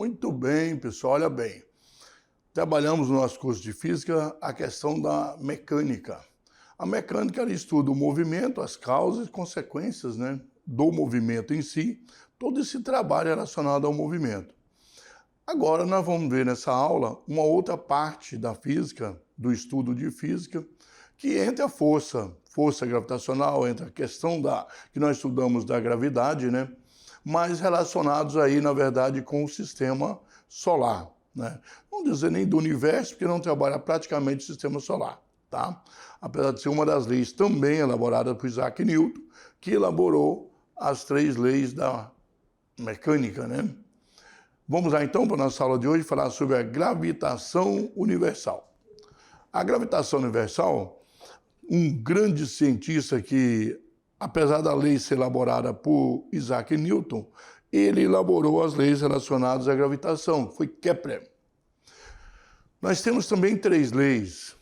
Muito bem, pessoal, olha bem. Trabalhamos no nosso curso de Física a questão da mecânica. A mecânica ela estuda o movimento, as causas e consequências, do movimento em si, todo esse trabalho relacionado ao movimento. Agora nós vamos ver nessa aula uma outra parte da física, do estudo de física, que entra a força gravitacional, entra a questão que nós estudamos da gravidade, mas relacionados aí, na verdade, com o sistema solar. Não dizer nem do universo, porque não trabalha praticamente o sistema solar, tá? Apesar de ser uma das leis também elaborada por Isaac Newton, que elaborou as 3 leis da mecânica, Vamos lá então para a nossa aula de hoje falar sobre a gravitação universal. A gravitação universal, um grande cientista que, apesar da lei ser elaborada por Isaac Newton, ele elaborou as leis relacionadas à gravitação, foi Kepler. Nós temos também 3 leis,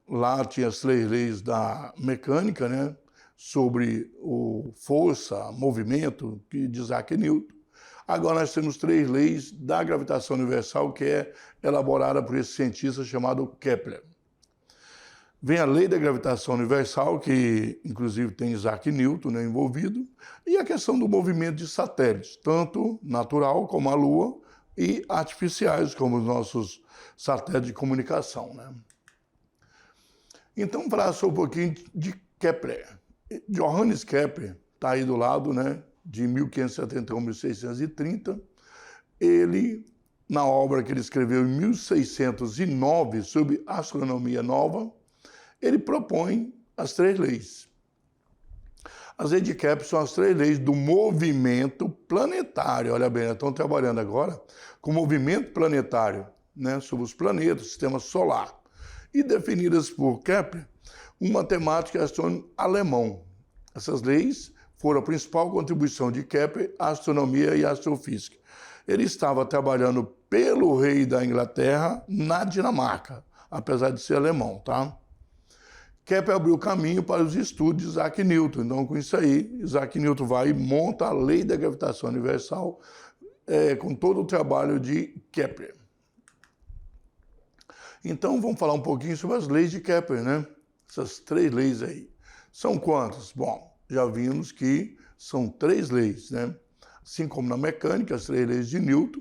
Lá tinha as 3 leis da mecânica, sobre força, movimento, de Isaac Newton. Agora nós temos 3 leis da gravitação universal, que é elaborada por esse cientista chamado Kepler. Vem a lei da gravitação universal, que inclusive tem Isaac Newton envolvido, e a questão do movimento de satélites, tanto natural como a Lua, e artificiais, como os nossos satélites de comunicação. Então, vamos falar só um pouquinho de Kepler. Johannes Kepler está aí do lado, de 1571 a 1630. Ele, na obra que ele escreveu em 1609 sobre astronomia nova, ele propõe as 3 leis. As leis de Kepler são as 3 leis do movimento planetário. Olha bem, nós estamos trabalhando agora com movimento planetário, sobre os planetas, o sistema solar. E definidas por Kepler, um matemático e astrônomo alemão. Essas leis foram a principal contribuição de Kepler à astronomia e à astrofísica. Ele estava trabalhando pelo rei da Inglaterra na Dinamarca, apesar de ser alemão, tá? Kepler abriu caminho para os estudos de Isaac Newton. Então, com isso aí, Isaac Newton vai e monta a lei da gravitação universal com todo o trabalho de Kepler. Então, vamos falar um pouquinho sobre as leis de Kepler, Essas 3 leis aí. São quantas? Bom, já vimos que são 3 leis, Assim como na mecânica, as 3 leis de Newton,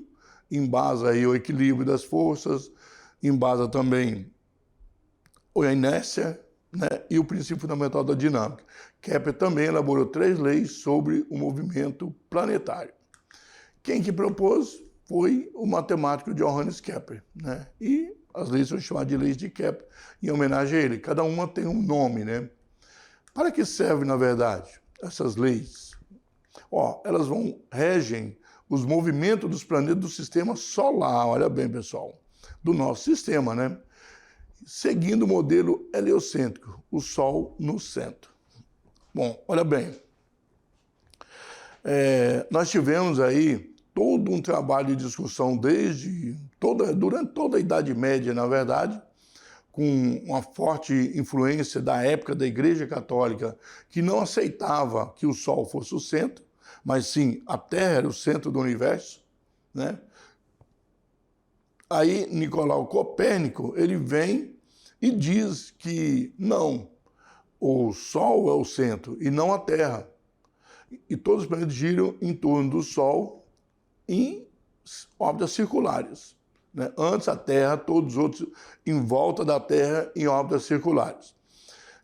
embasa aí o equilíbrio das forças, embasa também a inércia, e o princípio fundamental da dinâmica. Kepler também elaborou 3 leis sobre o movimento planetário. Quem que propôs foi o matemático Johannes Kepler, E as leis são chamadas de leis de Kepler, em homenagem a ele. Cada uma tem um nome, Para que servem, na verdade, essas leis? Elas regem os movimentos dos planetas do sistema solar, olha bem, pessoal, do nosso sistema, Seguindo o modelo heliocêntrico, o Sol no centro. Bom, olha bem, nós tivemos aí todo um trabalho de discussão durante toda a Idade Média, na verdade, com uma forte influência da época da Igreja Católica, que não aceitava que o Sol fosse o centro, mas sim a Terra era o centro do universo, Aí Nicolau Copérnico, ele vem e diz que não, o Sol é o centro e não a Terra. E todos os planetas giram em torno do Sol em órbitas circulares. Antes a Terra, todos os outros em volta da Terra em órbitas circulares.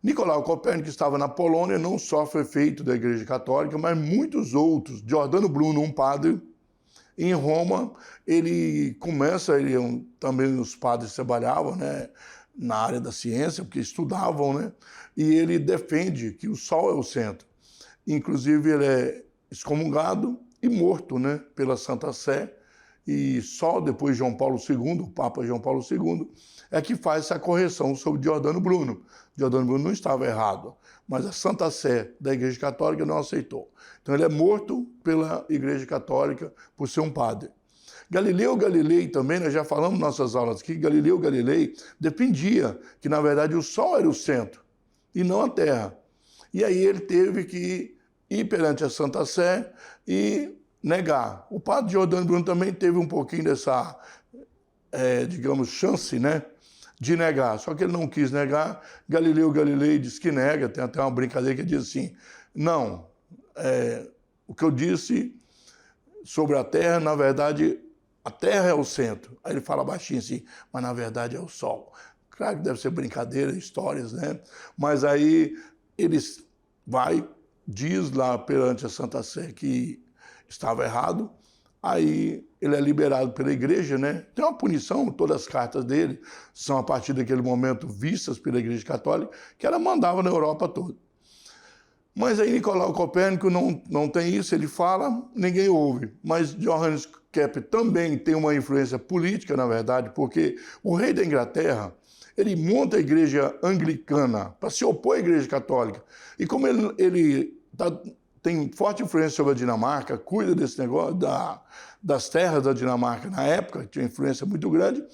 Nicolau Copérnico estava na Polônia, não só foi efeito da Igreja Católica, mas muitos outros. Giordano Bruno, um padre, em Roma, ele começa, também os padres trabalhavam, na área da ciência, porque estudavam, e ele defende que o Sol é o centro. Inclusive, ele é excomungado e morto, pela Santa Sé, e só depois de João Paulo II, o Papa João Paulo II, é que faz essa correção sobre Giordano Bruno. Giordano Bruno não estava errado, mas a Santa Sé da Igreja Católica não aceitou. Então ele é morto pela Igreja Católica por ser um padre. Galileu Galilei também, nós já falamos em nossas aulas aqui, Galileu Galilei defendia que, na verdade, o Sol era o centro e não a Terra. E aí ele teve que ir perante a Santa Sé e negar. O padre Giordano Bruno também teve um pouquinho dessa, digamos, chance, né, de negar. Só que ele não quis negar. Galileu Galilei diz que nega. Tem até uma brincadeira que diz assim, não, o que eu disse sobre a Terra, na verdade, a Terra é o centro. Aí ele fala baixinho assim, mas na verdade é o Sol. Claro que deve ser brincadeira, histórias, né? Mas aí eles diz lá perante a Santa Sé que estava errado, aí ele é liberado pela igreja, né? Tem uma punição, todas as cartas dele são a partir daquele momento vistas pela Igreja Católica, que ela mandava na Europa toda. Mas aí Nicolau Copérnico não tem isso, ele fala, ninguém ouve. Mas Johannes Kepler também tem uma influência política, na verdade, porque o rei da Inglaterra, ele monta a igreja anglicana para se opor à igreja católica. E como ele tem forte influência sobre a Dinamarca, cuida desse negócio, das terras da Dinamarca na época, tinha influência muito grande,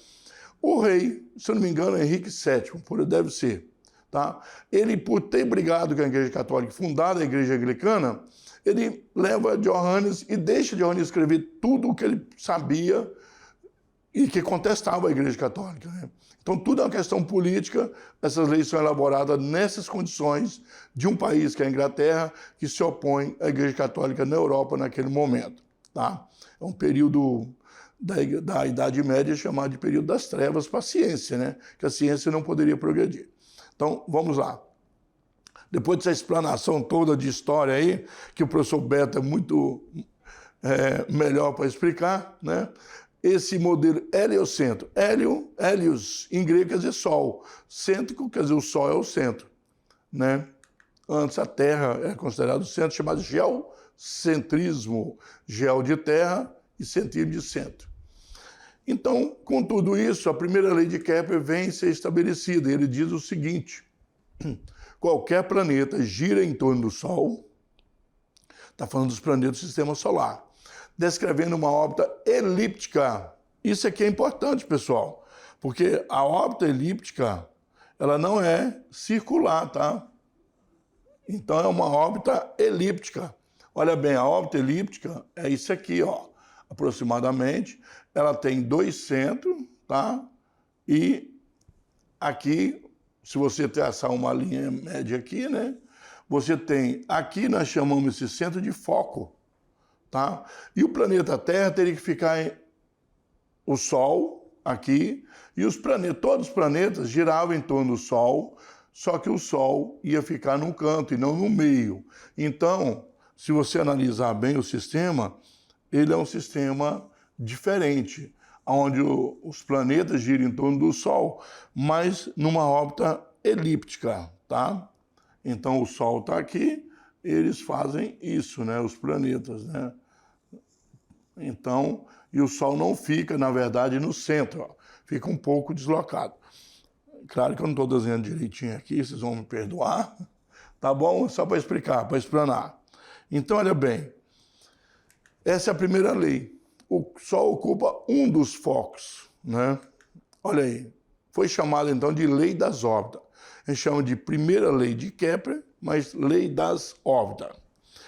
o rei, se eu não me engano, Henrique VII, deve ser, tá? Ele, por ter brigado com a igreja católica, fundado a igreja anglicana, ele leva Johannes e deixa Johannes escrever tudo o que ele sabia e que contestava a igreja católica, né? Então, tudo é uma questão política. Essas leis são elaboradas nessas condições de um país, que é a Inglaterra, que se opõe à Igreja Católica na Europa naquele momento. Tá? É um período da Idade Média chamado de período das trevas para a ciência, né? Que a ciência não poderia progredir. Então, vamos lá. Depois dessa explanação toda de história aí, que o professor Beto é muito melhor para explicar, né? Esse modelo heliocentro. Hélios, em grego, quer dizer sol. Cêntrico, quer dizer o sol é o centro, né? Antes a Terra é considerado o centro, chamado geocentrismo. Geo de terra e centrismo de centro. Então, com tudo isso, a primeira lei de Kepler vem ser estabelecida. Ele diz o seguinte, qualquer planeta gira em torno do Sol, está falando dos planetas do Sistema Solar, descrevendo uma órbita elíptica. Isso aqui é importante, pessoal, porque a órbita elíptica, ela não é circular, tá? Então é uma órbita elíptica. Olha bem, a órbita elíptica é isso aqui, ó, aproximadamente. Ela tem 2 centros, tá? E aqui, se você traçar uma linha média aqui, né? Você tem, aqui nós chamamos esse centro de foco. Tá? E o planeta Terra teria que ficar o Sol aqui, e todos os planetas giravam em torno do Sol, só que o Sol ia ficar num canto e não no meio. Então, se você analisar bem o sistema, ele é um sistema diferente, onde os planetas giram em torno do Sol, mas numa órbita elíptica, tá? Então, o Sol está aqui, eles fazem isso, né? Os planetas, né? Então, e o Sol não fica, na verdade, no centro, ó, fica um pouco deslocado. Claro que eu não estou desenhando direitinho aqui, vocês vão me perdoar, tá bom? Só para explicar, para explanar. Então, olha bem, essa é a primeira lei. O Sol ocupa um dos focos, né? Olha aí, foi chamada então de lei das órbitas. A gente chama de primeira lei de Kepler, mas lei das órbitas.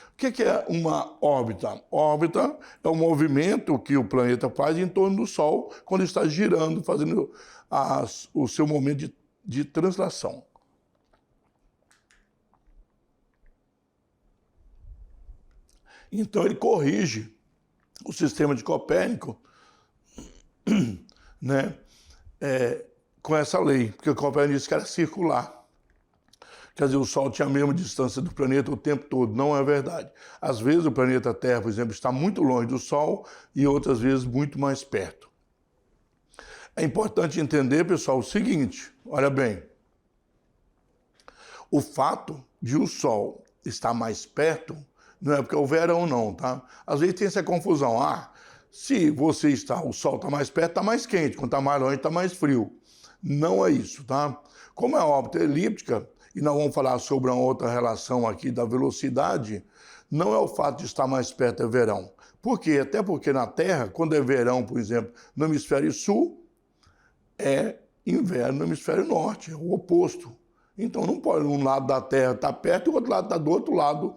O que é uma órbita? Órbita é o movimento que o planeta faz em torno do Sol quando está girando, fazendo o seu momento de translação. Então ele corrige o sistema de Copérnico, né, com essa lei, porque o Copérnico disse que era circular. Quer dizer, o Sol tinha a mesma distância do planeta o tempo todo. Não é verdade. Às vezes o planeta Terra, por exemplo, está muito longe do Sol e outras vezes muito mais perto. É importante entender, pessoal, o seguinte, olha bem, o fato de o Sol estar mais perto não é porque é o verão não, tá? Às vezes tem essa confusão, se o Sol está mais perto, está mais quente, quando está mais longe, está mais frio. Não é isso, tá? Como é a órbita elíptica, e nós vamos falar sobre uma outra relação aqui da velocidade, não é o fato de estar mais perto é verão. Por quê? Até porque na Terra, quando é verão, por exemplo, no hemisfério sul, é inverno no hemisfério norte, é o oposto. Então não pode um lado da Terra estar perto e o outro lado está do outro lado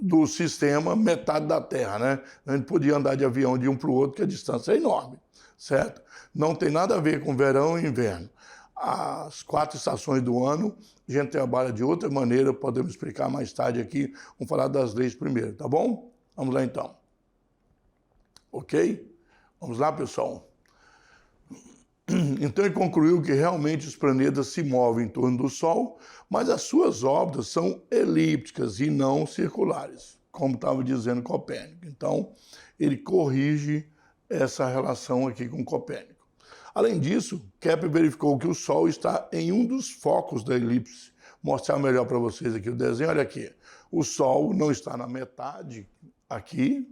do sistema, metade da Terra, né? A gente podia andar de avião de um para o outro, que a distância é enorme, certo? Não tem nada a ver com verão e inverno. As 4 estações do ano, a gente trabalha de outra maneira, podemos explicar mais tarde aqui, vamos falar das leis primeiro, tá bom? Vamos lá então. Ok? Vamos lá, pessoal? Então ele concluiu que realmente os planetas se movem em torno do Sol, mas as suas órbitas são elípticas e não circulares, como estava dizendo Copérnico. Então ele corrige essa relação aqui com Copérnico. Além disso, Kepler verificou que o Sol está em um dos focos da elipse. Vou mostrar melhor para vocês aqui o desenho. Olha aqui, o Sol não está na metade aqui,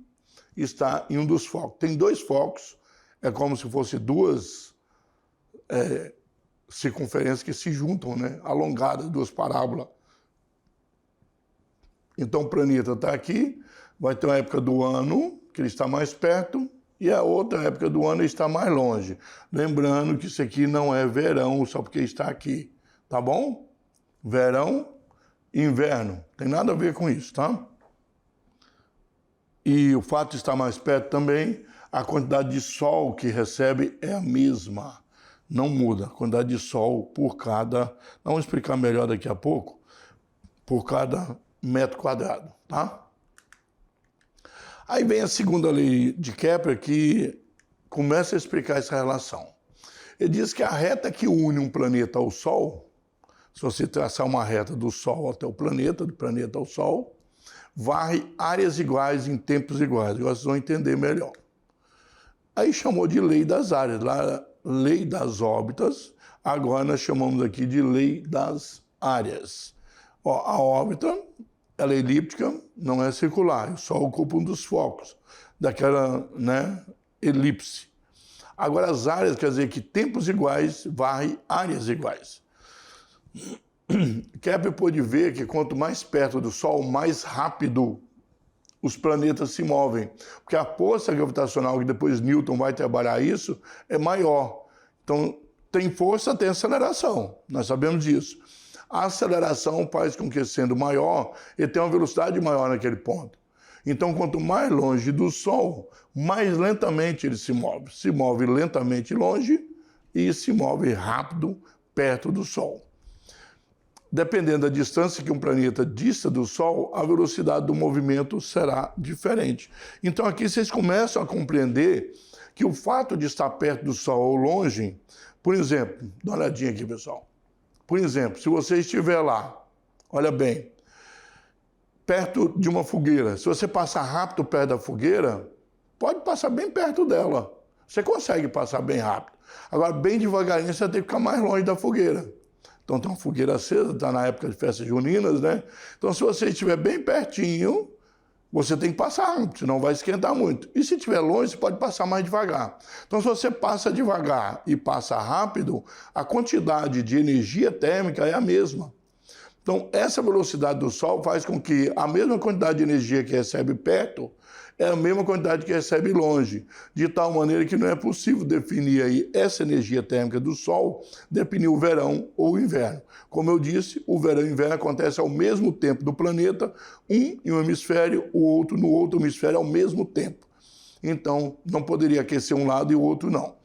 está em um dos focos. Tem 2 focos, é como se fosse 2 circunferências que se juntam, né? Alongadas, 2 parábolas. Então o planeta está aqui, vai ter uma época do ano que ele está mais perto e a outra época do ano ele está mais longe. Lembrando que isso aqui não é verão só porque está aqui, tá bom? Verão, inverno, tem nada a ver com isso, tá? E o fato de estar mais perto também, a quantidade de sol que recebe é a mesma. Não muda a quantidade de sol por cada, vamos explicar melhor daqui a pouco, por cada metro quadrado, tá? Aí vem a segunda lei de Kepler que começa a explicar essa relação. Ele diz que a reta que une um planeta ao Sol, se você traçar uma reta do Sol até o planeta, do planeta ao Sol, varre áreas iguais em tempos iguais. Agora vocês vão entender melhor. Aí chamou de lei das áreas, lá lei das órbitas, agora nós chamamos aqui de lei das áreas. Ó, a órbita, ela é elíptica, não é circular, o Sol ocupa um dos focos daquela, né, elipse. Agora as áreas quer dizer que tempos iguais varre áreas iguais. Kepler pôde ver que quanto mais perto do Sol, mais rápido os planetas se movem, porque a força gravitacional, que depois Newton vai trabalhar isso, é maior. Então, tem força, tem aceleração, nós sabemos disso. A aceleração faz com que, sendo maior, ele tenha uma velocidade maior naquele ponto. Então, quanto mais longe do Sol, mais lentamente ele se move. Se move lentamente longe e se move rápido perto do Sol. Dependendo da distância que um planeta dista do Sol, a velocidade do movimento será diferente. Então aqui vocês começam a compreender que o fato de estar perto do Sol ou longe, por exemplo, dá uma olhadinha aqui, pessoal. Por exemplo, se você estiver lá, olha bem, perto de uma fogueira, se você passar rápido perto da fogueira, pode passar bem perto dela. Você consegue passar bem rápido. Agora, bem devagarinho, você tem que ficar mais longe da fogueira. Então tem uma fogueira acesa, está na época de festas juninas, né? Então se você estiver bem pertinho, você tem que passar rápido, senão vai esquentar muito. E se estiver longe, você pode passar mais devagar. Então se você passa devagar e passa rápido, a quantidade de energia térmica é a mesma. Então essa velocidade do Sol faz com que a mesma quantidade de energia que recebe perto é a mesma quantidade que recebe longe, de tal maneira que não é possível definir aí essa energia térmica do Sol, definir o verão ou o inverno. Como eu disse, o verão e o inverno acontecem ao mesmo tempo do planeta, um em um hemisfério, o outro no outro hemisfério ao mesmo tempo. Então, não poderia aquecer um lado e o outro não.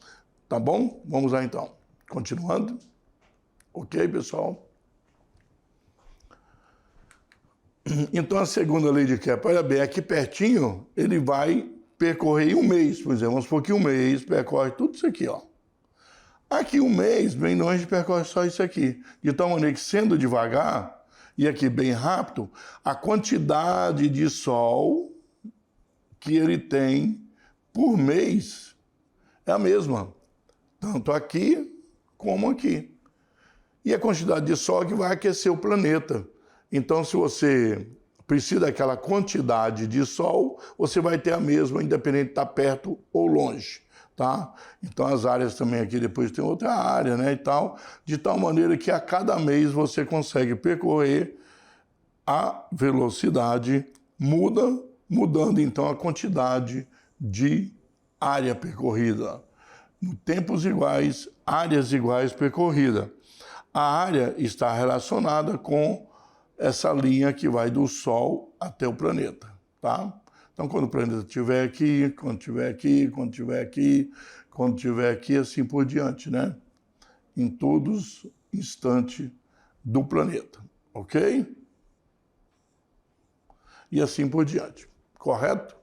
Tá bom? Vamos lá então. Continuando. Ok, pessoal? Então, a segunda lei de Kepler, olha bem, aqui pertinho, ele vai percorrer em um mês, por exemplo. Vamos supor que um mês percorre tudo isso aqui, ó. Aqui um mês, bem longe, percorre só isso aqui. De tal maneira que, sendo devagar, e aqui bem rápido, a quantidade de sol que ele tem por mês é a mesma. Tanto aqui como aqui. E a quantidade de sol que vai aquecer o planeta. Então, se você precisa daquela quantidade de sol, você vai ter a mesma, independente de estar perto ou longe, tá? Então, as áreas também aqui depois tem outra área, né, e tal, de tal maneira que a cada mês você consegue percorrer a velocidade, mudando então a quantidade de área percorrida. No tempos iguais, áreas iguais percorrida. A área está relacionada com essa linha que vai do Sol até o planeta, tá? Então, quando o planeta estiver aqui, quando estiver aqui, quando estiver aqui, quando estiver aqui, assim por diante, né? Em todos instantes do planeta, ok? E assim por diante, correto?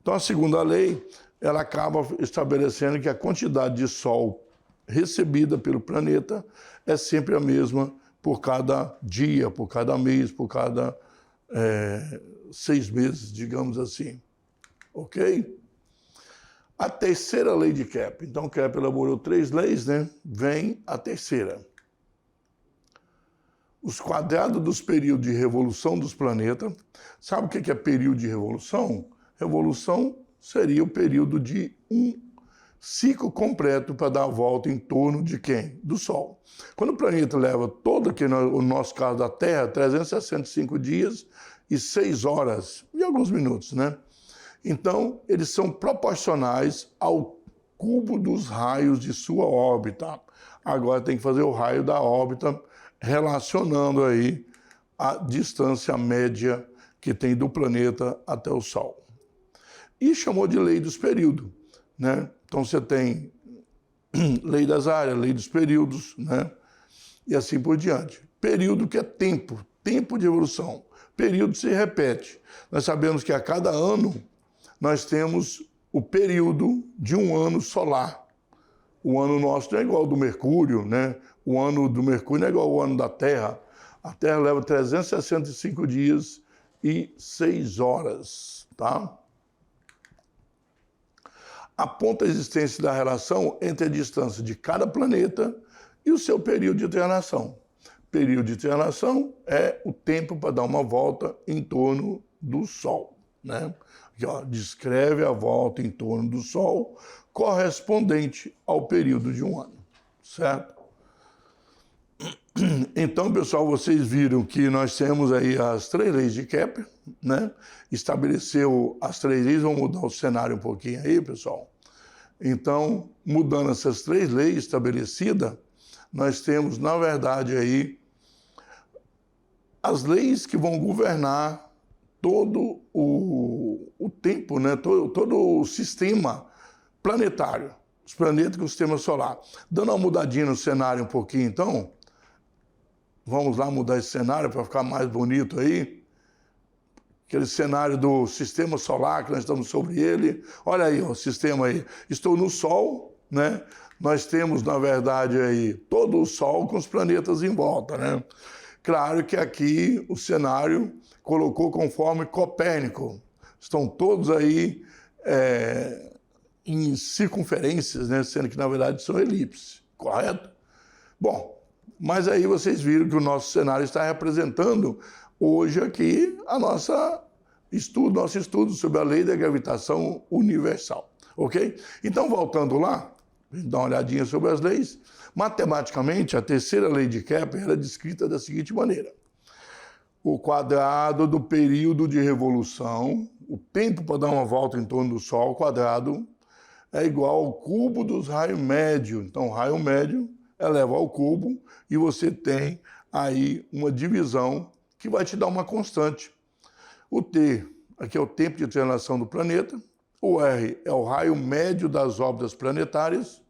Então, a segunda lei, ela acaba estabelecendo que a quantidade de Sol recebida pelo planeta é sempre a mesma por cada dia, por cada mês, por cada 6 meses, digamos assim. Ok? A terceira lei de Kepler. Então, Kepler elaborou 3 leis, né? Vem a terceira. Os quadrados dos períodos de revolução dos planetas. Sabe o que é período de revolução? Revolução seria o período de um ciclo completo para dar a volta em torno de quem? Do Sol. Quando o planeta leva todo, aqui no nosso caso da Terra, 365 dias e 6 horas e alguns minutos, né? Então, eles são proporcionais ao cubo dos raios de sua órbita. Agora tem que fazer o raio da órbita relacionando aí a distância média que tem do planeta até o Sol. E chamou de lei dos períodos, né? Então você tem lei das áreas, lei dos períodos, né? E assim por diante. Período que é tempo, tempo de evolução. Período se repete. Nós sabemos que a cada ano nós temos o período de um ano solar. O ano nosso não é igual ao do Mercúrio, né? O ano do Mercúrio não é igual ao ano da Terra. A Terra leva 365 dias e 6 horas, tá? Aponta a existência da relação entre a distância de cada planeta e o seu período de translação. Período de translação é o tempo para dar uma volta em torno do Sol, né? Aqui, ó, descreve a volta em torno do Sol correspondente ao período de um ano, certo? Então, pessoal, vocês viram que nós temos aí as 3 leis de Kepler, né? Estabeleceu as 3 leis, vamos mudar o cenário um pouquinho aí, pessoal. Então, mudando essas 3 leis estabelecidas, nós temos, na verdade, aí as leis que vão governar todo o tempo, né? Todo o sistema planetário, os planetas do sistema solar. Dando uma mudadinha no cenário um pouquinho, então, vamos lá mudar esse cenário para ficar mais bonito aí. Aquele cenário do sistema solar, que nós estamos sobre ele. Olha aí, ó, o sistema aí. Estou no Sol, né? Nós temos, na verdade, aí todo o Sol com os planetas em volta, né? Claro que aqui o cenário colocou conforme Copérnico. Estão todos aí em circunferências, né? Sendo que, na verdade, são elipses, correto? Bom, mas aí vocês viram que o nosso cenário está representando hoje aqui nosso estudo sobre a lei da gravitação universal, ok? Então, voltando lá, dar uma olhadinha sobre as leis, matematicamente, a terceira lei de Kepler era descrita da seguinte maneira. O quadrado do período de revolução, o tempo para dar uma volta em torno do Sol, quadrado, é igual ao cubo dos raios médios. Então, raio médio eleva ao cubo e você tem aí uma divisão que vai te dar uma constante. O T, aqui é o tempo de translação do planeta, o R é o raio médio das órbitas planetárias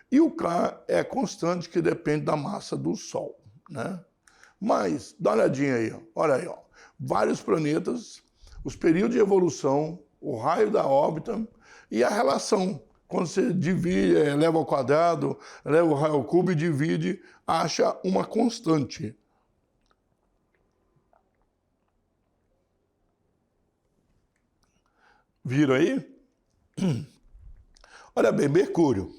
e o K é a constante que depende da massa do Sol, né? Mas, dá uma olhadinha aí, ó. Olha aí, ó. Vários planetas, os períodos de evolução, o raio da órbita e a relação. Quando você divide, eleva ao quadrado, eleva o raio ao cubo e divide, acha uma constante. Viram aí? Olha bem, Mercúrio.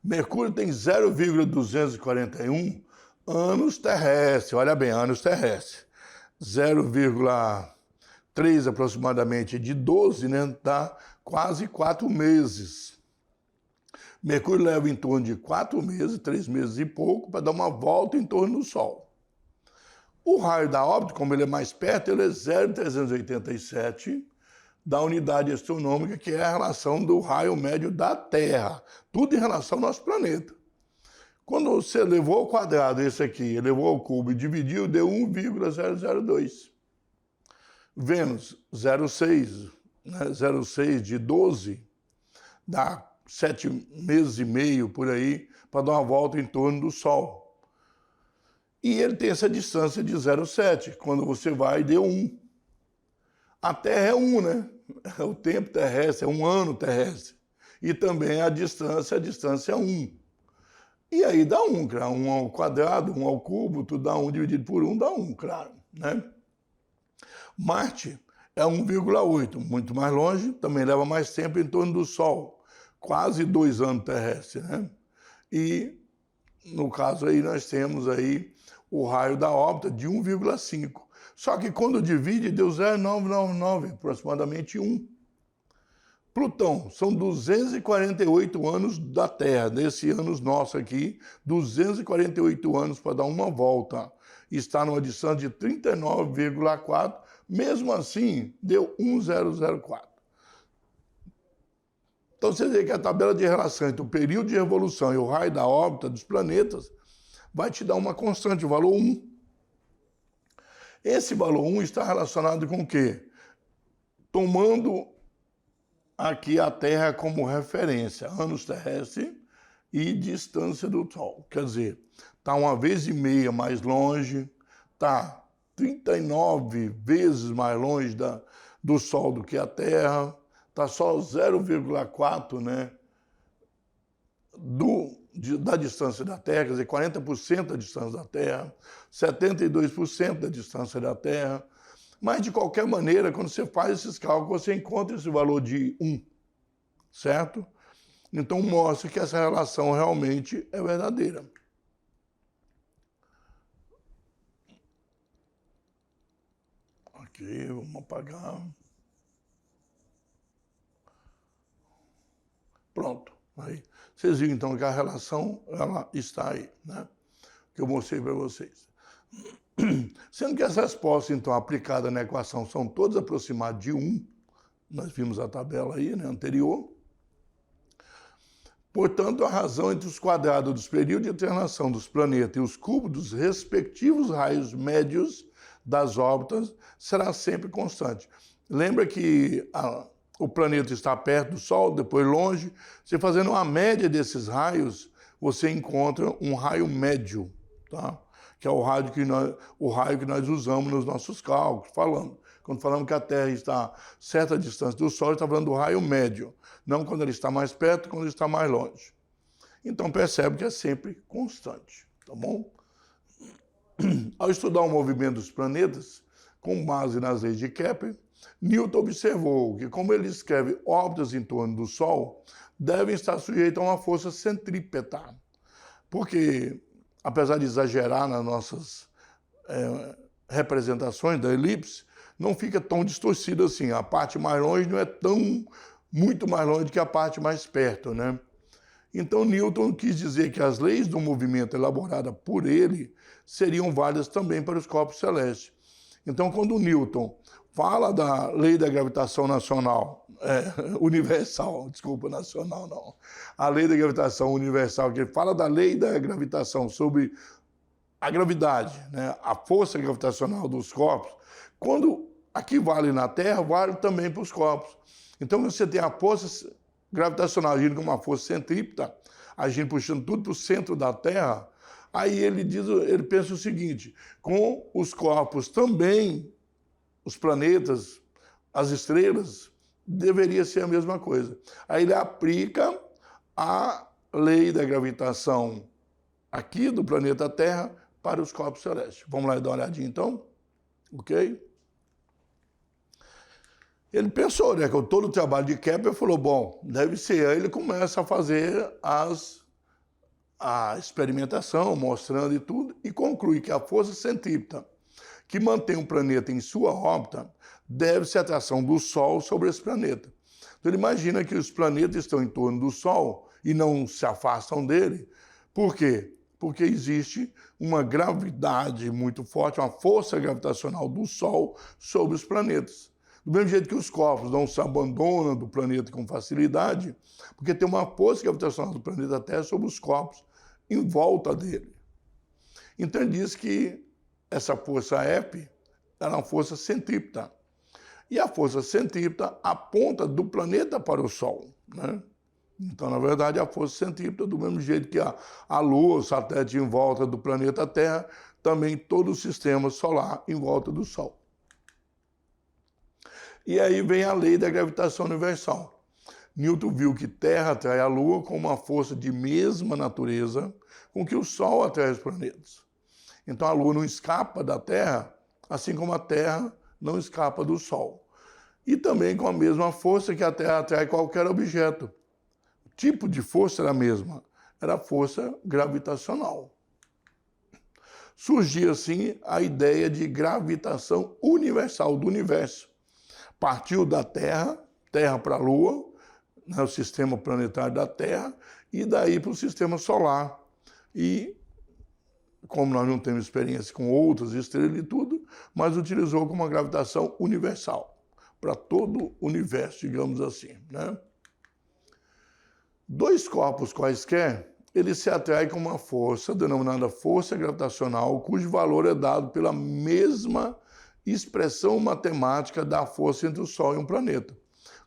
Mercúrio tem 0,241 anos terrestres. Olha bem, anos terrestres. 0,3 aproximadamente de 12, né? Dá quase 4 meses. Mercúrio leva em torno de 4 meses, 3 meses e pouco, para dar uma volta em torno do Sol. O raio da órbita, como ele é mais perto, ele é 0,387 da unidade astronômica, que é a relação do raio médio da Terra. Tudo em relação ao nosso planeta. Quando você levou ao quadrado esse aqui, elevou ao cubo e dividiu, deu 1,002. Vênus, 0,6, né? 0,6 de 12, dá 7 meses e meio por aí, para dar uma volta em torno do Sol. E ele tem essa distância de 0,7. Quando você vai, deu 1. A Terra é 1, né? O tempo terrestre é 1 ano terrestre. E também a distância é 1. E aí dá 1, claro. 1 ao quadrado, 1 ao cubo, tudo dá 1 dividido por 1 dá 1, claro, né? Marte é 1,8, muito mais longe, também leva mais tempo em torno do Sol. Quase 2 anos terrestres, né? E, no caso aí, nós temos aí o raio da órbita de 1,5. Só que quando divide, deu 0,999, aproximadamente 1. Plutão, são 248 anos da Terra, desse anos nosso aqui, 248 anos para dar uma volta. Está numa distância de 39,4, mesmo assim, deu 1,004. Então você vê que a tabela de relação entre o período de revolução e o raio da órbita dos planetas vai te dar uma constante, o valor 1. Esse valor 1 está relacionado com o quê? Tomando aqui a Terra como referência, anos terrestres e distância do Sol. Quer dizer, está 1,5 mais longe, está 39 vezes mais longe do Sol do que a Terra, está só 0,4, né, da distância da Terra, quer dizer, 40% da distância da Terra, 72% da distância da Terra. Mas, de qualquer maneira, quando você faz esses cálculos, você encontra esse valor de 1, certo? Então, mostra que essa relação realmente é verdadeira. Ok, vamos apagar. Pronto. Aí, vocês viram, então, que a relação ela está aí, né? Que eu mostrei para vocês. Sendo que as respostas, então, aplicadas na equação são todas aproximadas de 1, nós vimos a tabela aí, né, anterior. Portanto, a razão entre os quadrados dos períodos de alternação dos planetas e os cubos dos respectivos raios médios das órbitas será sempre constante. Lembra que o planeta está perto do Sol, depois longe. Você fazendo uma média desses raios, você encontra um raio médio, tá? Que é o raio que nós usamos nos nossos cálculos, Quando falamos que a Terra está a certa distância do Sol, está falando do raio médio, não quando ele está mais perto, quando ele está mais longe. Então percebe que é sempre constante, tá bom? Ao estudar o movimento dos planetas, com base nas leis de Kepler, Newton observou que, como ele descreve órbitas em torno do Sol, devem estar sujeitas a uma força centrípeta, porque, apesar de exagerar nas nossas representações da elipse, não fica tão distorcida assim. A parte mais longe não é muito mais longe do que a parte mais perto, né? Então, Newton quis dizer que as leis do movimento elaboradas por ele seriam válidas também para os corpos celestes. Então, quando Newton fala da lei da gravitação universal, desculpa, nacional não, a lei da gravitação universal, que ele fala da lei da gravitação sobre a gravidade, né, a força gravitacional dos corpos, quando aqui vale na Terra, vale também para os corpos. Então, você tem a força gravitacional agindo como uma força centrípeta, agindo, puxando tudo para o centro da Terra, aí ele pensa o seguinte: com os corpos também, os planetas, as estrelas, deveria ser a mesma coisa. Aí ele aplica a lei da gravitação aqui do planeta Terra para os corpos celestes. Vamos lá dar uma olhadinha então? Ok? Ele pensou, né, com todo o trabalho de Kepler, falou, bom, deve ser. Aí ele começa a fazer a experimentação, mostrando e tudo, e conclui que a força centrípeta que mantém o planeta em sua órbita deve-se à atração do Sol sobre esse planeta. Então ele imagina que os planetas estão em torno do Sol e não se afastam dele. Por quê? Porque existe uma gravidade muito forte, uma força gravitacional do Sol sobre os planetas. Do mesmo jeito que os corpos não se abandonam do planeta com facilidade, porque tem uma força gravitacional do planeta Terra sobre os corpos em volta dele. Então ele diz que essa força F era uma força centrípeta. E a força centrípeta aponta do planeta para o Sol, né? Então, na verdade, a força centrípeta, do mesmo jeito que a Lua, o satélite em volta do planeta Terra, também todo o sistema solar em volta do Sol. E aí vem a lei da gravitação universal. Newton viu que Terra atrai a Lua com uma força de mesma natureza com que o Sol atrai os planetas. Então a Lua não escapa da Terra, assim como a Terra não escapa do Sol. E também com a mesma força que a Terra atrai qualquer objeto. O tipo de força era a mesma, era a força gravitacional. Surgia assim a ideia de gravitação universal do universo. Partiu da Terra para a Lua, né, o sistema planetário da Terra, e daí para o sistema solar. E, como nós não temos experiência com outras estrelas e tudo, mas utilizou como uma gravitação universal, para todo o universo, digamos assim, né? Dois corpos quaisquer, eles se atraem com uma força, denominada força gravitacional, cujo valor é dado pela mesma expressão matemática da força entre o Sol e um planeta.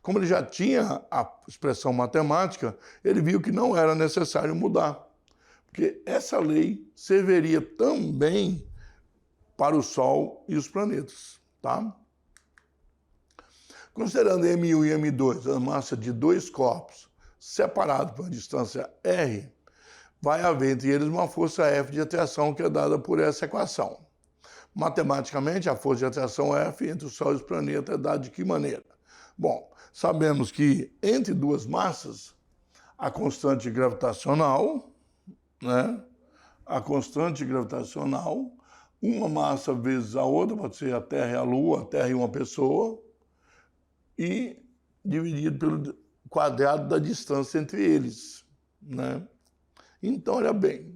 Como ele já tinha a expressão matemática, ele viu que não era necessário mudar, porque essa lei serviria também para o Sol e os planetas, tá? Considerando M1 e M2 a massa de dois corpos separados por uma distância r, vai haver entre eles uma força F de atração que é dada por essa equação. Matematicamente, a força de atração F entre o Sol e os planetas é dada de que maneira? Bom, sabemos que entre duas massas, a constante gravitacional, né? A constante gravitacional, uma massa vezes a outra, pode ser a Terra e a Lua, a Terra e uma pessoa, e dividido pelo quadrado da distância entre eles, né? Então, olha bem,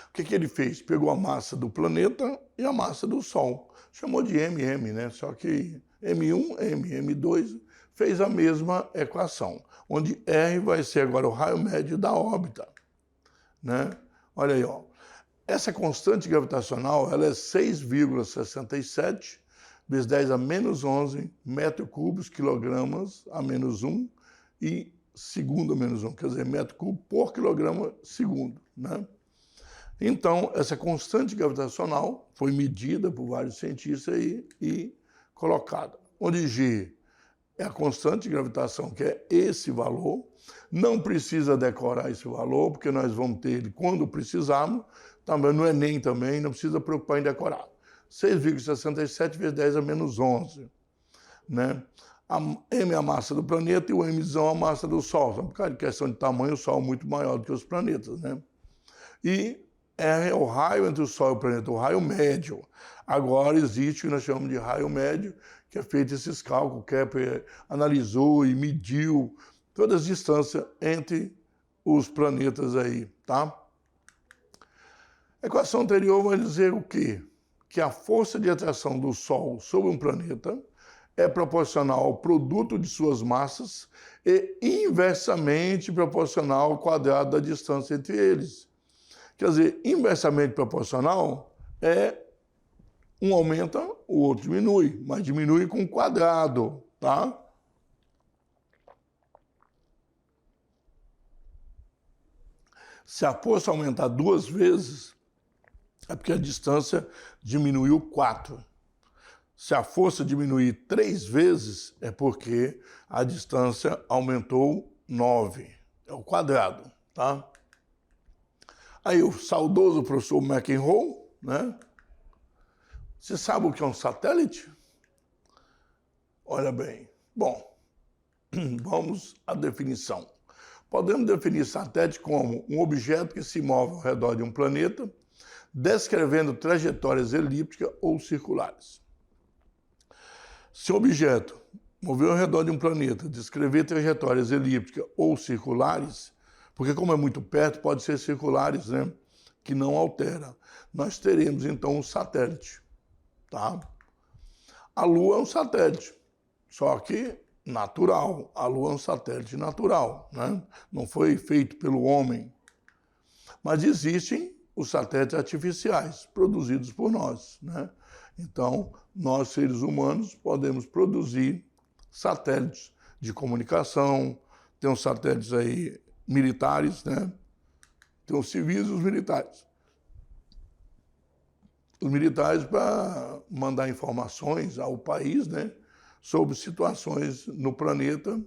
o que ele fez? Pegou a massa do planeta e a massa do Sol. Chamou de MM, né? Só que M1, M2 fez a mesma equação, onde R vai ser agora o raio médio da órbita, né? Olha aí, ó. Essa constante gravitacional, ela é 6,67 vezes 10 a menos 11 metros cúbicos, quilogramas a menos 1 e segundo a menos 1, quer dizer, metro cubo por quilograma segundo, né? Então, essa constante gravitacional foi medida por vários cientistas e colocada, onde G é a constante de gravitação, que é esse valor. Não precisa decorar esse valor, porque nós vamos ter ele quando precisarmos. Também no Enem também, não precisa preocupar em decorar. 6,67 vezes 10 a menos 11, né? A M é a massa do planeta e o Mzão é a massa do Sol. Por causa de questão de tamanho, o Sol é muito maior do que os planetas, né? E R é o raio entre o Sol e o planeta, o raio médio. Agora existe o que nós chamamos de raio médio, que é feito esses cálculos, Kepler analisou e mediu todas as distâncias entre os planetas aí, tá? A equação anterior vai dizer o quê? Que a força de atração do Sol sobre um planeta é proporcional ao produto de suas massas e inversamente proporcional ao quadrado da distância entre eles. Quer dizer, inversamente proporcional é um aumenta, o outro diminui, mas diminui com quadrado, tá? Se a força aumentar 2 vezes, é porque a distância diminuiu 4. Se a força diminuir 3 vezes, é porque a distância aumentou 9. É o quadrado, tá? Aí o saudoso professor McEnroe, né? Você sabe o que é um satélite? Olha bem. Bom, vamos à definição. Podemos definir satélite como um objeto que se move ao redor de um planeta, descrevendo trajetórias elípticas ou circulares. Se o objeto mover ao redor de um planeta, descrever trajetórias elípticas ou circulares, porque como é muito perto, pode ser circulares, né? Que não altera. Nós teremos, então, um satélite, tá? A Lua é um satélite, só que natural. A Lua é um satélite natural, né? Não foi feito pelo homem. Mas existem os satélites artificiais, produzidos por nós, né? Então, nós, seres humanos, podemos produzir satélites de comunicação, tem uns satélites aí militares, né? Tem os civis e os militares. Os militares para mandar informações ao país, né, sobre situações no planeta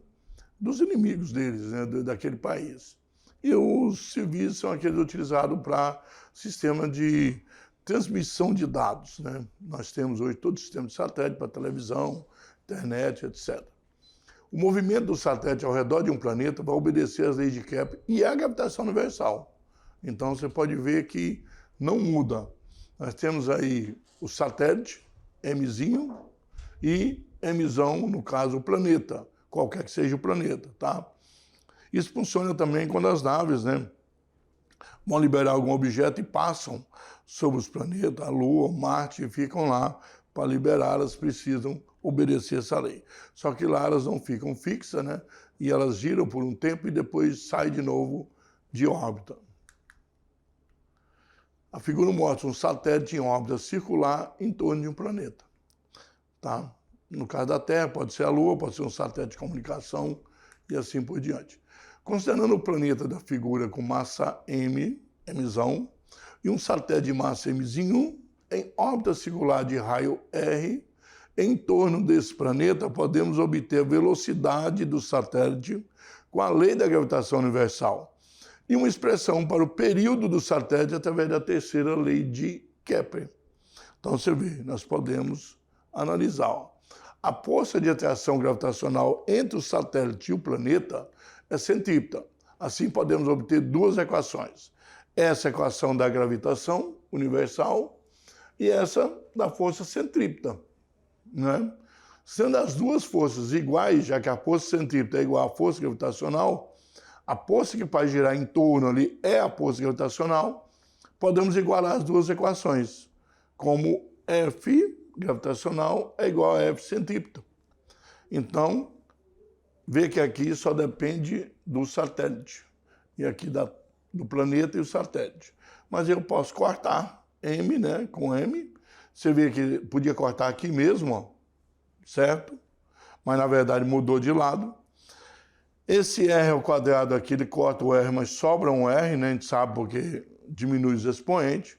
dos inimigos deles, né, daquele país. E os civis são aqueles utilizados para sistema de transmissão de dados, né? Nós temos hoje todo o sistema de satélite para televisão, internet, etc. O movimento do satélite ao redor de um planeta vai obedecer às leis de Kepler e à gravitação universal. Então você pode ver que não muda. Nós temos aí o satélite, Mzinho, e Mzão, no caso, o planeta, qualquer que seja o planeta, tá? Isso funciona também quando as naves, né, vão liberar algum objeto e passam sobre os planetas, a Lua, Marte, e ficam lá para liberar, elas precisam obedecer essa lei. Só que lá elas não ficam fixas, né? E elas giram por um tempo e depois saem de novo de órbita. A figura mostra um satélite em órbita circular em torno de um planeta, tá? No caso da Terra, pode ser a Lua, pode ser um satélite de comunicação e assim por diante. Considerando o planeta da figura com massa M, Mzão, e um satélite de massa Mzinho, em órbita circular de raio R, em torno desse planeta, podemos obter a velocidade do satélite com a lei da gravitação universal e uma expressão para o período do satélite através da terceira lei de Kepler. Então, você vê, nós podemos analisar. Ó. A força de atração gravitacional entre o satélite e o planeta é centrípeta. Assim, podemos obter duas equações. Essa equação da gravitação universal e essa da força centrípeta, né? Sendo as duas forças iguais, já que a força centrípeta é igual à força gravitacional, a força que faz girar em torno ali é a força gravitacional, podemos igualar as duas equações, como F gravitacional é igual a F centrípeta. Então, vê que aqui só depende do satélite, e aqui do planeta e o satélite. Mas eu posso cortar M, né, com M. Você vê que podia cortar aqui mesmo, ó, certo? Mas, na verdade, mudou de lado. Esse R ao quadrado aqui, ele corta o R, mas sobra um R, né? A gente sabe porque diminui os expoentes.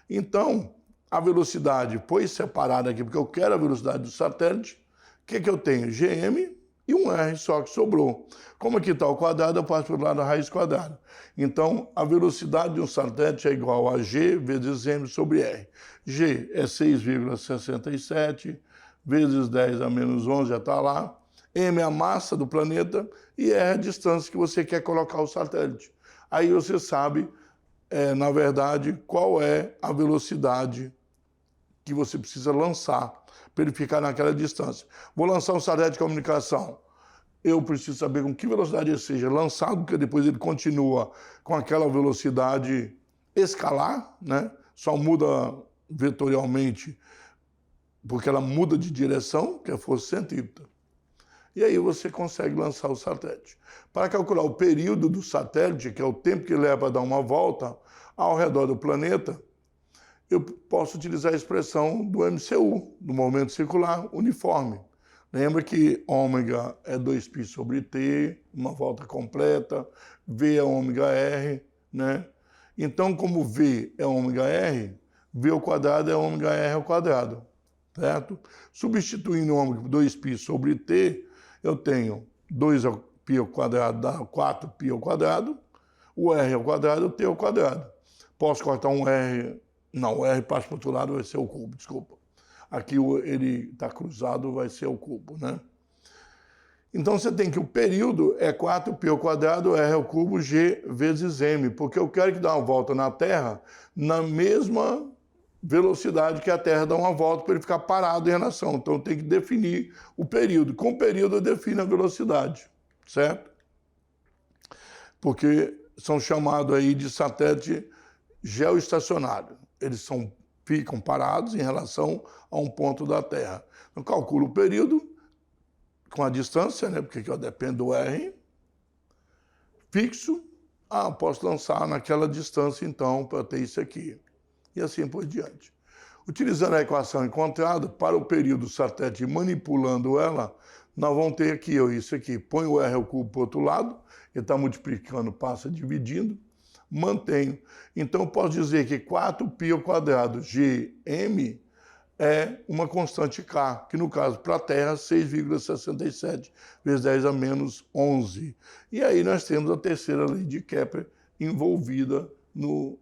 Então, a velocidade foi separada aqui, porque eu quero a velocidade do satélite. O que eu tenho? GM e um R só que sobrou. Como aqui está o quadrado, eu passo para o lado da raiz quadrada. Então, a velocidade de um satélite é igual a G vezes M sobre R. G é 6,67, vezes 10 a menos 11, já está lá. M é a massa do planeta e R é a distância que você quer colocar o satélite. Aí você sabe, na verdade, qual é a velocidade que você precisa lançar para ele ficar naquela distância. Vou lançar um satélite de comunicação. Eu preciso saber com que velocidade ele seja lançado, porque depois ele continua com aquela velocidade escalar, né? Só muda vetorialmente porque ela muda de direção, que é a força centrípeta. E aí você consegue lançar o satélite. Para calcular o período do satélite, que é o tempo que leva a dar uma volta ao redor do planeta, eu posso utilizar a expressão do MCU, do momento circular uniforme. Lembra que ômega é 2π sobre t, uma volta completa, V é ômega R, né? Então, como V é ômega R, V ao quadrado é ômega R ao quadrado, certo? Substituindo ômega por 2π sobre t, eu tenho 2π ao quadrado dá 4π ao quadrado, o R ao quadrado, o t ao quadrado. Posso cortar um R... Não, o R passa para o outro lado, vai ser o cubo, desculpa. Aqui ele está cruzado, vai ser o cubo, né? Então você tem que o período é 4π ao quadrado, R ao cubo, G vezes M, porque eu quero que dê uma volta na Terra na mesma velocidade que a Terra dá uma volta para ele ficar parado em relação. Então eu tenho que definir o período. Com o período eu defino a velocidade, certo? Porque são chamados aí de satélite geoestacionário. Eles ficam parados em relação a um ponto da Terra. Eu calculo o período com a distância, né? Porque aqui depende do R, fixo, posso lançar naquela distância, então, para ter isso aqui. E assim por diante. Utilizando a equação encontrada, para o período do satélite manipulando ela, nós vamos ter aqui, ó, isso aqui. Põe o R ao cubo para o outro lado, ele está multiplicando, passa dividindo, mantenho. Então, eu posso dizer que 4π ao quadrado Gm é uma constante K, que no caso para a Terra, 6,67 vezes 10 a menos 11. E aí nós temos a terceira lei de Kepler envolvida no...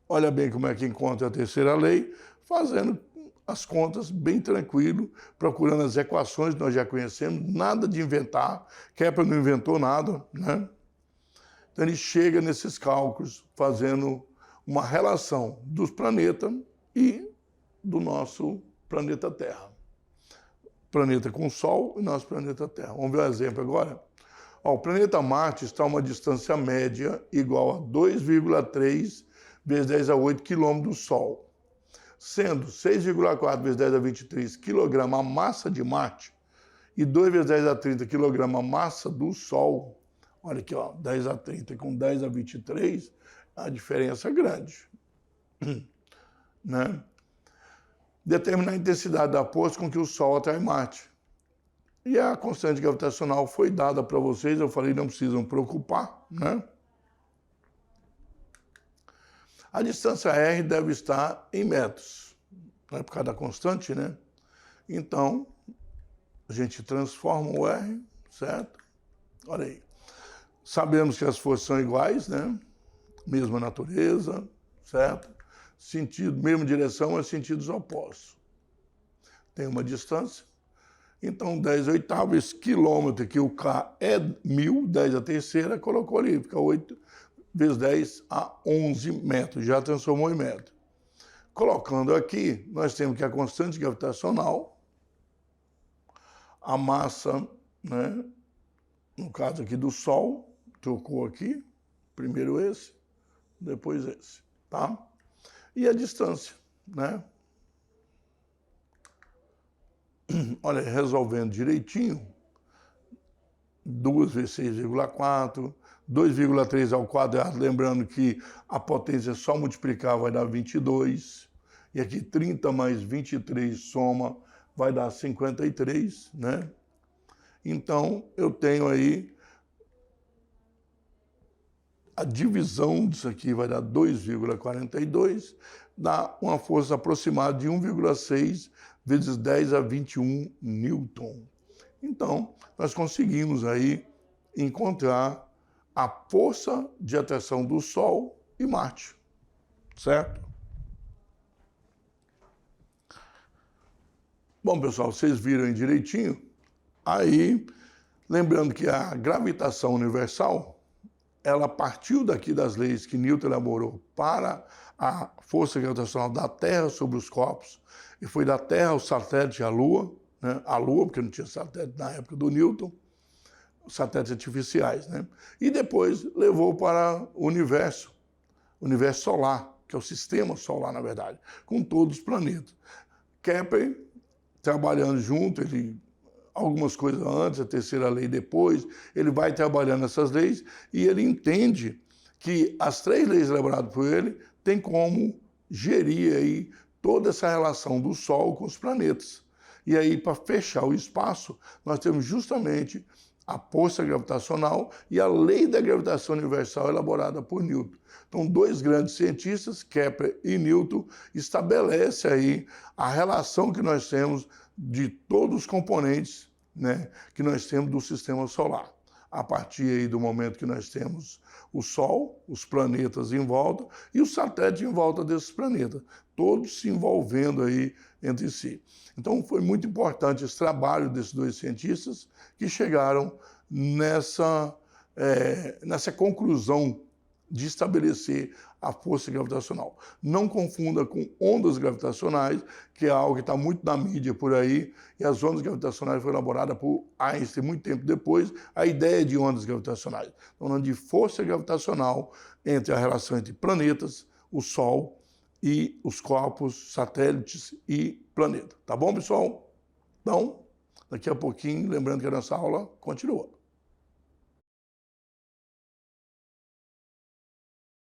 Olha bem como é que encontra a terceira lei, fazendo as contas bem tranquilo, procurando as equações que nós já conhecemos, nada de inventar, Kepler não inventou nada, né? Então ele chega nesses cálculos fazendo uma relação dos planetas e do nosso planeta Terra. Planeta com o Sol e nosso planeta Terra. Vamos ver um exemplo agora? Ó, o planeta Marte está a uma distância média igual a 2,3 vezes 10 a 8 km do Sol, sendo 6,4 vezes 10 a 23 kg a massa de Marte e 2 vezes 10 a 30 kg a massa do Sol. Olha aqui, ó, 10 a 30 com 10 a 23, a diferença é grande. Né? Determinar a intensidade da força com que o Sol atrai Marte. E a constante gravitacional foi dada para vocês, eu falei, não precisam preocupar, né? A distância R deve estar em metros, né? Por causa da constante, né? Então, a gente transforma o R, certo? Olha aí. Sabemos que as forças são iguais, né? Mesma natureza, certo? Sentido, mesma direção, mas sentidos opostos. Tem uma distância. Então, 10 oitavos, esse quilômetro aqui, o K é 1000, 10 a terceira, colocou ali, fica 8 vezes 10 a 11 metros, já transformou em metro. Colocando aqui, nós temos que a constante gravitacional, a massa, né, no caso aqui do Sol, trocou aqui, primeiro esse, depois esse, tá? E a distância, né? Olha, resolvendo direitinho, 2 vezes 6,4, 2,3 ao quadrado, lembrando que a potência só multiplicar vai dar 22, e aqui 30 mais 23 soma vai dar 53, né? Então, eu tenho aí a divisão disso aqui vai dar 2,42, dá uma força aproximada de 1,6 vezes 10 a 21 newton. Então, nós conseguimos aí encontrar a força de atração do Sol e Marte, certo? Bom, pessoal, vocês viram aí direitinho? Aí, lembrando que a gravitação universal, ela partiu daqui das leis que Newton elaborou para a força gravitacional da Terra sobre os corpos, e foi da Terra ao satélite à Lua, né? A Lua, porque não tinha satélite na época do Newton, satélites artificiais, né? E depois levou para o universo solar, que é o sistema solar, na verdade, com todos os planetas. Kepler, trabalhando junto, ele algumas coisas antes, a terceira lei depois, ele vai trabalhando essas leis e ele entende que as 3 leis elaboradas por ele têm como gerir aí toda essa relação do Sol com os planetas. E aí, para fechar o espaço, nós temos justamente a força gravitacional e a lei da gravitação universal elaborada por Newton. Então, 2 grandes cientistas, Kepler e Newton, estabelecem aí a relação que nós temos de todos os componentes, né, que nós temos do sistema solar. A partir aí do momento que nós temos o Sol, os planetas em volta e os satélites em volta desses planetas, todos se envolvendo aí entre si. Então foi muito importante esse trabalho desses 2 cientistas que chegaram nessa conclusão de estabelecer a força gravitacional. Não confunda com ondas gravitacionais, que é algo que está muito na mídia por aí, e as ondas gravitacionais foram elaboradas por Einstein muito tempo depois, a ideia de ondas gravitacionais. Estamos falando de força gravitacional entre a relação entre planetas, o Sol e os corpos, satélites e planeta. Tá bom, pessoal? Então, daqui a pouquinho, lembrando que a nossa aula continua.